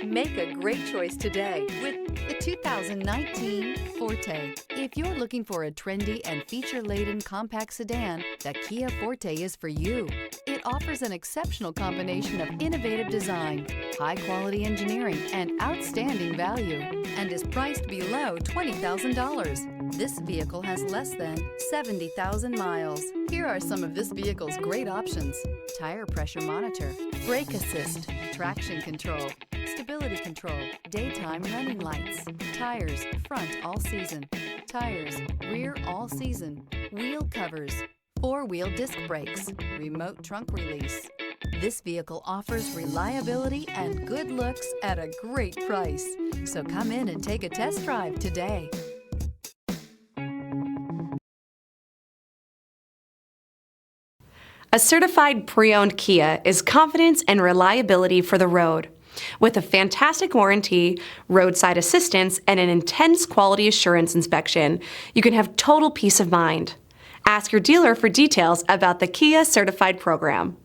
Make a great choice today with the 2019 Forte. If you're looking for a trendy and feature-laden compact sedan, the Kia Forte is for you. It offers an exceptional combination of innovative design, high-quality engineering, and outstanding value, and is priced below $20,000. This vehicle has less than 70,000 miles. Here are some of this vehicle's great options: tire pressure monitor, brake assist, traction control, stability control, daytime running lights, tires front all season, tires rear all season, wheel covers, four-wheel disc brakes, remote trunk release. This vehicle offers reliability and good looks at a great price. So come in and take a test drive today. A certified pre-owned Kia is confidence and reliability for the road. With a fantastic warranty, roadside assistance, and an intense quality assurance inspection, you can have total peace of mind. Ask your dealer for details about the Kia Certified program.